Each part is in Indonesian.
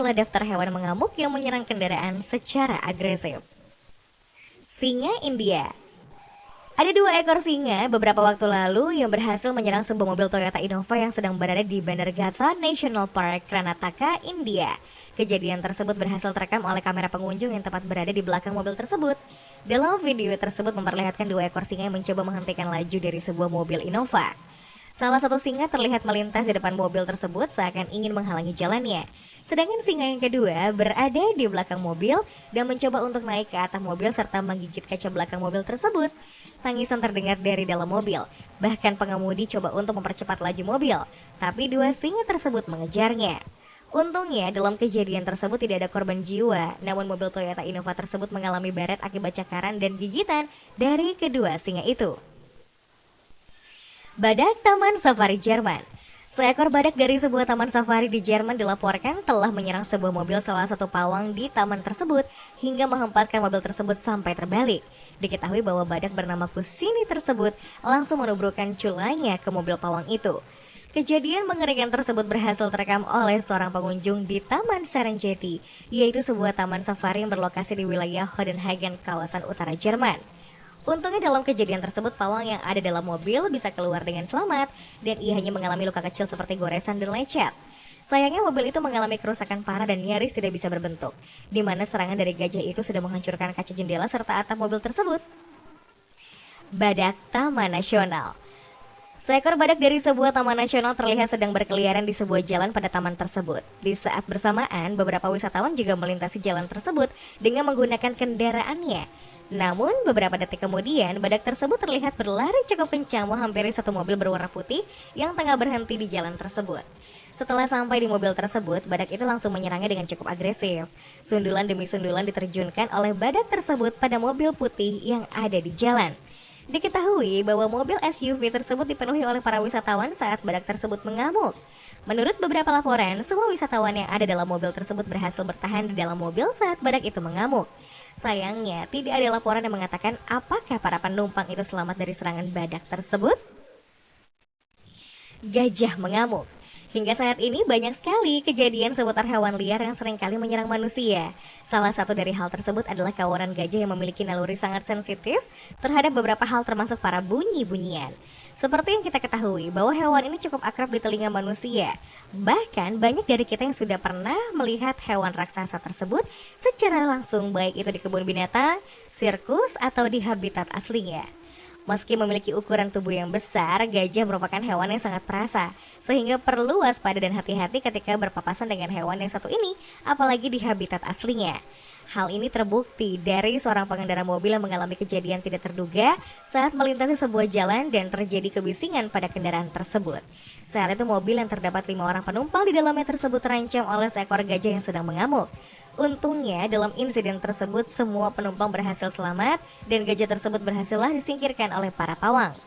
adalah daftar hewan mengamuk yang menyerang kendaraan secara agresif. Singa India. Ada 2 ekor singa beberapa waktu lalu yang berhasil menyerang sebuah mobil Toyota Innova yang sedang berada di Bandar Gatha National Park, Karnataka, India. Kejadian tersebut berhasil terekam oleh kamera pengunjung yang tepat berada di belakang mobil tersebut. Dalam video tersebut memperlihatkan 2 ekor singa yang mencoba menghentikan laju dari sebuah mobil Innova. Salah satu singa terlihat melintas di depan mobil tersebut seakan ingin menghalangi jalannya. Sedangkan singa yang kedua berada di belakang mobil dan mencoba untuk naik ke atas mobil serta menggigit kaca belakang mobil tersebut. Tangisan terdengar dari dalam mobil. Bahkan pengemudi coba untuk mempercepat laju mobil, tapi 2 singa tersebut mengejarnya. Untungnya dalam kejadian tersebut tidak ada korban jiwa, namun mobil Toyota Innova tersebut mengalami baret akibat cakaran dan gigitan dari kedua singa itu. Badak Taman Safari Jerman. Seekor badak dari sebuah taman safari di Jerman dilaporkan telah menyerang sebuah mobil salah satu pawang di taman tersebut hingga menghempaskan mobil tersebut sampai terbalik. Diketahui bahwa badak bernama Kusini tersebut langsung menubrukkan culanya ke mobil pawang itu. Kejadian mengerikan tersebut berhasil terekam oleh seorang pengunjung di Taman Serengeti, yaitu sebuah taman safari yang berlokasi di wilayah Hodenhagen, kawasan utara Jerman. Untungnya dalam kejadian tersebut pawang yang ada dalam mobil bisa keluar dengan selamat dan ia hanya mengalami luka kecil seperti goresan dan lecet. Sayangnya mobil itu mengalami kerusakan parah dan nyaris tidak bisa berbentuk, di mana serangan dari gajah itu sudah menghancurkan kaca jendela serta atap mobil tersebut. Badak Taman Nasional. Seekor badak dari sebuah taman nasional terlihat sedang berkeliaran di sebuah jalan pada taman tersebut. Di saat bersamaan, beberapa wisatawan juga melintasi jalan tersebut dengan menggunakan kendaraannya. Namun, beberapa detik kemudian, badak tersebut terlihat berlari cukup kencang menghampiri satu mobil berwarna putih yang tengah berhenti di jalan tersebut. Setelah sampai di mobil tersebut, badak itu langsung menyerangnya dengan cukup agresif. Sundulan demi sundulan diterjunkan oleh badak tersebut pada mobil putih yang ada di jalan. Diketahui bahwa mobil SUV tersebut dipenuhi oleh para wisatawan saat badak tersebut mengamuk. Menurut beberapa laporan, semua wisatawan yang ada dalam mobil tersebut berhasil bertahan di dalam mobil saat badak itu mengamuk. Sayangnya, tidak ada laporan yang mengatakan apakah para penumpang itu selamat dari serangan badak tersebut. Gajah mengamuk. Hingga saat ini banyak sekali kejadian seputar hewan liar yang seringkali menyerang manusia. Salah satu dari hal tersebut adalah kawanan gajah yang memiliki naluri sangat sensitif terhadap beberapa hal termasuk para bunyi-bunyian. Seperti yang kita ketahui bahwa hewan ini cukup akrab di telinga manusia. Bahkan banyak dari kita yang sudah pernah melihat hewan raksasa tersebut secara langsung baik itu di kebun binatang, sirkus, atau di habitat aslinya. Meski memiliki ukuran tubuh yang besar, gajah merupakan hewan yang sangat perasa, sehingga perlu waspada dan hati-hati ketika berpapasan dengan hewan yang satu ini, apalagi di habitat aslinya. Hal ini terbukti dari seorang pengendara mobil yang mengalami kejadian tidak terduga saat melintasi sebuah jalan dan terjadi kebisingan pada kendaraan tersebut. Saat itu mobil yang terdapat 5 orang penumpang di dalamnya tersebut terancam oleh seekor gajah yang sedang mengamuk. Untungnya dalam insiden tersebut semua penumpang berhasil selamat dan gajah tersebut berhasillah disingkirkan oleh para pawang.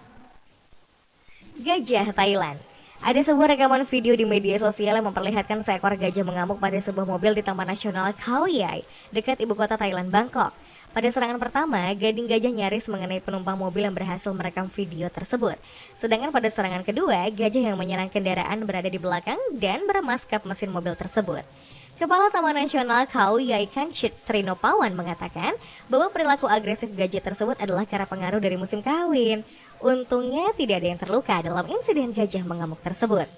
Gajah Thailand. Ada sebuah rekaman video di media sosial yang memperlihatkan seekor gajah mengamuk pada sebuah mobil di Taman Nasional Khao Yai, dekat ibu kota Thailand, Bangkok. Pada serangan pertama, gading gajah nyaris mengenai penumpang mobil yang berhasil merekam video tersebut. Sedangkan pada serangan kedua, gajah yang menyerang kendaraan berada di belakang dan bermaskap mesin mobil tersebut. Kepala Taman Nasional Khao Yai Kanchit Srinopawan mengatakan bahwa perilaku agresif gajah tersebut adalah karena pengaruh dari musim kawin. Untungnya tidak ada yang terluka dalam insiden gajah mengamuk tersebut.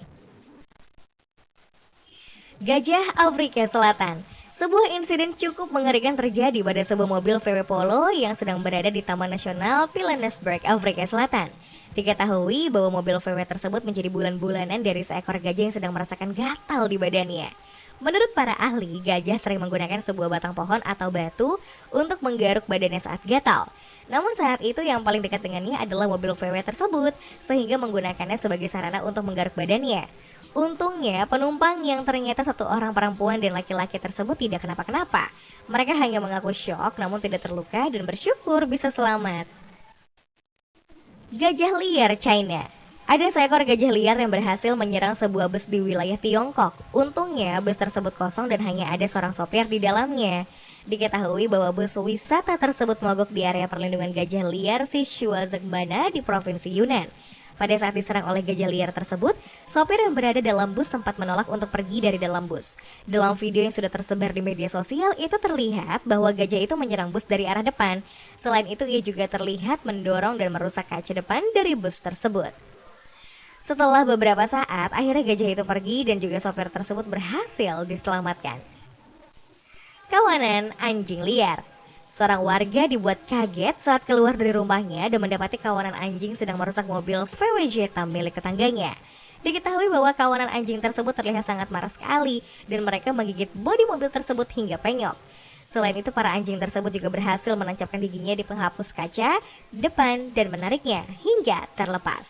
Gajah Afrika Selatan. Sebuah insiden cukup mengerikan terjadi pada sebuah mobil VW Polo yang sedang berada di Taman Nasional Pilanesberg, Afrika Selatan. Diketahui bahwa mobil VW tersebut menjadi bulan-bulanan dari seekor gajah yang sedang merasakan gatal di badannya. Menurut para ahli, gajah sering menggunakan sebuah batang pohon atau batu untuk menggaruk badannya saat gatal. Namun saat itu yang paling dekat dengannya adalah mobil VW tersebut, sehingga menggunakannya sebagai sarana untuk menggaruk badannya. Untungnya, penumpang yang ternyata satu orang perempuan dan laki-laki tersebut tidak kenapa-kenapa. Mereka hanya mengaku syok namun tidak terluka dan bersyukur bisa selamat. Gajah liar China. Ada seekor gajah liar yang berhasil menyerang sebuah bus di wilayah Tiongkok. Untungnya, bus tersebut kosong dan hanya ada seorang sopir di dalamnya. Diketahui bahwa bus wisata tersebut mogok di area perlindungan gajah liar Sichuan di Provinsi Yunnan. Pada saat diserang oleh gajah liar tersebut, sopir yang berada dalam bus sempat menolak untuk pergi dari dalam bus. Dalam video yang sudah tersebar di media sosial, itu terlihat bahwa gajah itu menyerang bus dari arah depan. Selain itu, ia juga terlihat mendorong dan merusak kaca depan dari bus tersebut. Setelah beberapa saat, akhirnya gajah itu pergi dan juga sopir tersebut berhasil diselamatkan. Kawanan anjing liar. Seorang warga dibuat kaget saat keluar dari rumahnya dan mendapati kawanan anjing sedang merusak mobil VW Jetta milik tetangganya. Diketahui bahwa kawanan anjing tersebut terlihat sangat marah sekali dan mereka menggigit bodi mobil tersebut hingga penyok. Selain itu, para anjing tersebut juga berhasil menancapkan giginya di penghapus kaca depan dan menariknya hingga terlepas.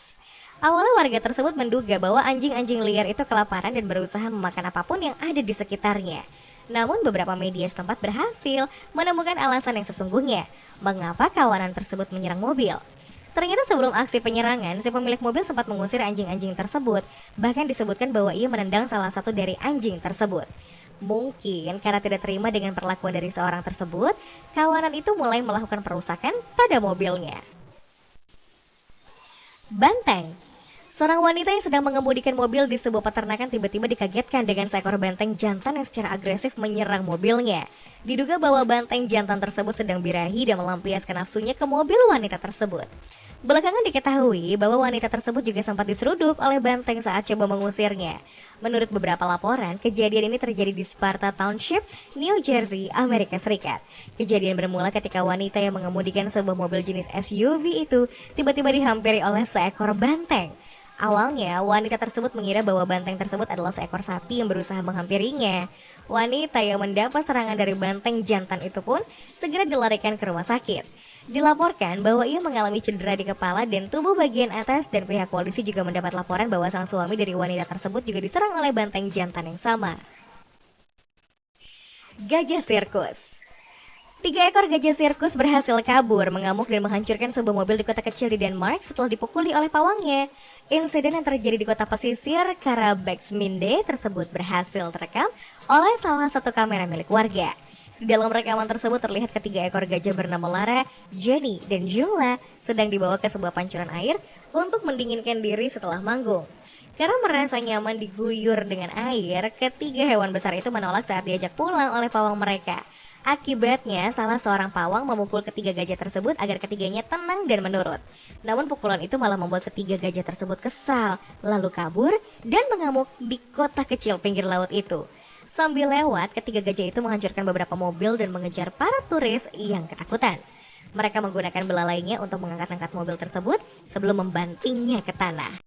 Awalnya warga tersebut menduga bahwa anjing-anjing liar itu kelaparan dan berusaha memakan apapun yang ada di sekitarnya. Namun beberapa media setempat berhasil menemukan alasan yang sesungguhnya mengapa kawanan tersebut menyerang mobil. Ternyata sebelum aksi penyerangan, si pemilik mobil sempat mengusir anjing-anjing tersebut. Bahkan disebutkan bahwa ia menendang salah satu dari anjing tersebut. Mungkin karena tidak terima dengan perlakuan dari seorang tersebut, kawanan itu mulai melakukan perusakan pada mobilnya. Banteng. Seorang wanita yang sedang mengemudikan mobil di sebuah peternakan tiba-tiba dikagetkan dengan seekor banteng jantan yang secara agresif menyerang mobilnya. Diduga bahwa banteng jantan tersebut sedang birahi dan melampiaskan nafsunya ke mobil wanita tersebut. Belakangan diketahui bahwa wanita tersebut juga sempat diseruduk oleh banteng saat coba mengusirnya. Menurut beberapa laporan, kejadian ini terjadi di Sparta Township, New Jersey, Amerika Serikat. Kejadian bermula ketika wanita yang mengemudikan sebuah mobil jenis SUV itu tiba-tiba dihampiri oleh seekor banteng. Awalnya, wanita tersebut mengira bahwa banteng tersebut adalah seekor sapi yang berusaha menghampirinya. Wanita yang mendapat serangan dari banteng jantan itu pun segera dilarikan ke rumah sakit. Dilaporkan bahwa ia mengalami cedera di kepala dan tubuh bagian atas dan pihak polisi juga mendapat laporan bahwa sang suami dari wanita tersebut juga diserang oleh banteng jantan yang sama. Gajah sirkus. 3 ekor gajah sirkus berhasil kabur, mengamuk dan menghancurkan sebuah mobil di kota kecil di Denmark setelah dipukuli oleh pawangnya. Insiden yang terjadi di kota pesisir Karabäcksminde tersebut berhasil terekam oleh salah satu kamera milik warga. Di dalam rekaman tersebut terlihat 3 ekor gajah bernama Lara, Jenny, dan Jungla sedang dibawa ke sebuah pancuran air untuk mendinginkan diri setelah manggung. Karena merasa nyaman diguyur dengan air, 3 hewan besar itu menolak saat diajak pulang oleh pawang mereka. Akibatnya, salah seorang pawang memukul 3 gajah tersebut agar ketiganya tenang dan menurut. Namun pukulan itu malah membuat 3 gajah tersebut kesal, lalu kabur dan mengamuk di kota kecil pinggir laut itu. Sambil lewat, 3 gajah itu menghancurkan beberapa mobil dan mengejar para turis yang ketakutan. Mereka menggunakan belalainya untuk mengangkat-angkat mobil tersebut sebelum membantingnya ke tanah.